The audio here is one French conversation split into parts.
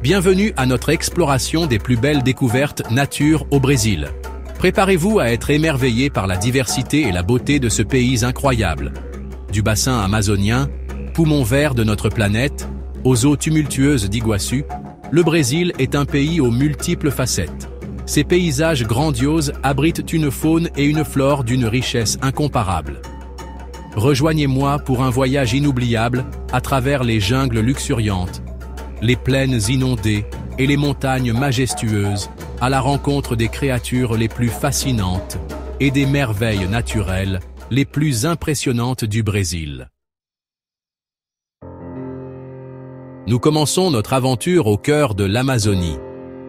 Bienvenue à notre exploration des plus belles découvertes nature au Brésil. Préparez-vous à être émerveillé par la diversité et la beauté de ce pays incroyable. Du bassin amazonien, poumon vert de notre planète, aux eaux tumultueuses d'Iguaçu, le Brésil est un pays aux multiples facettes. Ses paysages grandioses abritent une faune et une flore d'une richesse incomparable. Rejoignez-moi pour un voyage inoubliable à travers les jungles luxuriantes, les plaines inondées et les montagnes majestueuses, à la rencontre des créatures les plus fascinantes et des merveilles naturelles les plus impressionnantes du Brésil. Nous commençons notre aventure au cœur de l'Amazonie,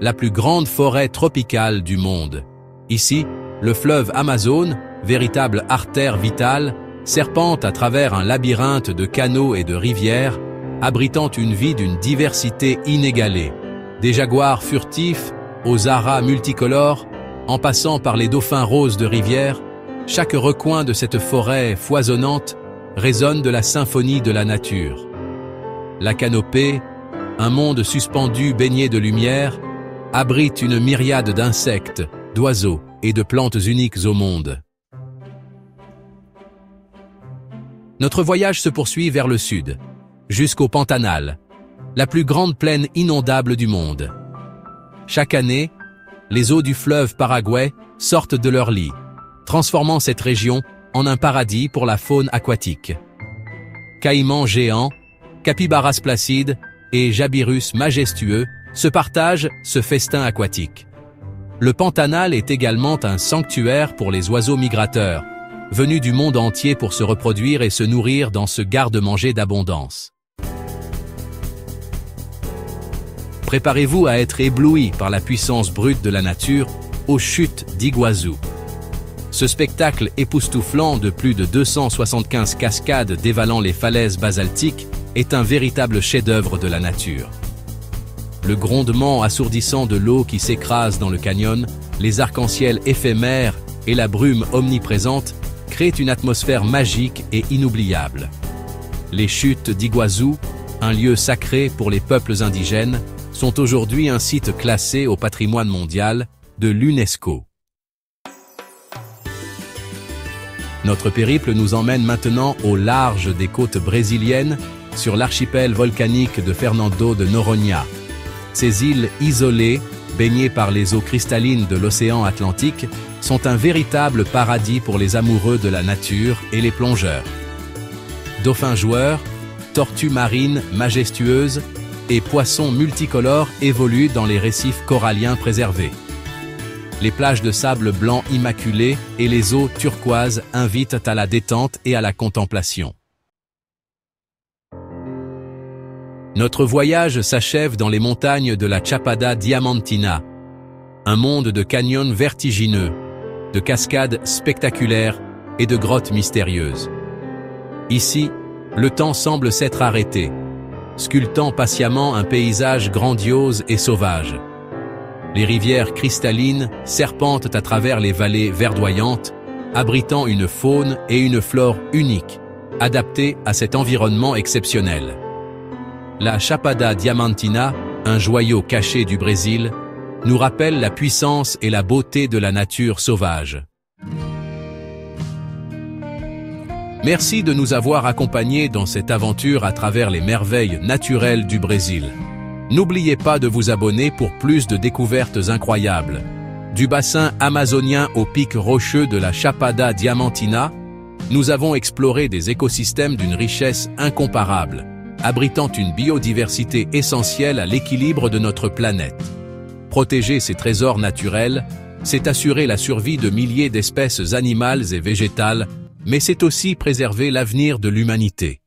la plus grande forêt tropicale du monde. Ici, le fleuve Amazone, véritable artère vitale, serpente à travers un labyrinthe de canaux et de rivières, abritant une vie d'une diversité inégalée. Des jaguars furtifs aux aras multicolores, en passant par les dauphins roses de rivière, chaque recoin de cette forêt foisonnante résonne de la symphonie de la nature. La canopée, un monde suspendu baigné de lumière, abrite une myriade d'insectes, d'oiseaux et de plantes uniques au monde. Notre voyage se poursuit vers le sud, jusqu'au Pantanal, la plus grande plaine inondable du monde. Chaque année, les eaux du fleuve Paraguay sortent de leur lit, transformant cette région en un paradis pour la faune aquatique. Caïmans géants, capybaras placides et jabirus majestueux se partagent ce festin aquatique. Le Pantanal est également un sanctuaire pour les oiseaux migrateurs, venus du monde entier pour se reproduire et se nourrir dans ce garde-manger d'abondance. Préparez-vous à être ébloui par la puissance brute de la nature aux chutes d'Iguaçu. Ce spectacle époustouflant de plus de 275 cascades dévalant les falaises basaltiques est un véritable chef-d'œuvre de la nature. Le grondement assourdissant de l'eau qui s'écrase dans le canyon, les arcs-en-ciel éphémères et la brume omniprésente créent une atmosphère magique et inoubliable. Les chutes d'Iguaçu, un lieu sacré pour les peuples indigènes, sont aujourd'hui un site classé au patrimoine mondial de l'UNESCO. Notre périple nous emmène maintenant au large des côtes brésiliennes, sur l'archipel volcanique de Fernando de Noronha. Ces îles isolées, baignées par les eaux cristallines de l'océan Atlantique, sont un véritable paradis pour les amoureux de la nature et les plongeurs. Dauphins joueurs, tortues marines majestueuses et poissons multicolores évoluent dans les récifs coralliens préservés. Les plages de sable blanc immaculé et les eaux turquoises invitent à la détente et à la contemplation. Notre voyage s'achève dans les montagnes de la Chapada Diamantina, un monde de canyons vertigineux, de cascades spectaculaires et de grottes mystérieuses. Ici, le temps semble s'être arrêté, sculptant patiemment un paysage grandiose et sauvage. Les rivières cristallines serpentent à travers les vallées verdoyantes, abritant une faune et une flore uniques, adaptées à cet environnement exceptionnel. La Chapada Diamantina, un joyau caché du Brésil, nous rappelle la puissance et la beauté de la nature sauvage. Merci de nous avoir accompagnés dans cette aventure à travers les merveilles naturelles du Brésil. N'oubliez pas de vous abonner pour plus de découvertes incroyables. Du bassin amazonien au pic rocheux de la Chapada Diamantina, nous avons exploré des écosystèmes d'une richesse incomparable, abritant une biodiversité essentielle à l'équilibre de notre planète. Protéger ces trésors naturels, c'est assurer la survie de milliers d'espèces animales et végétales, mais c'est aussi préserver l'avenir de l'humanité.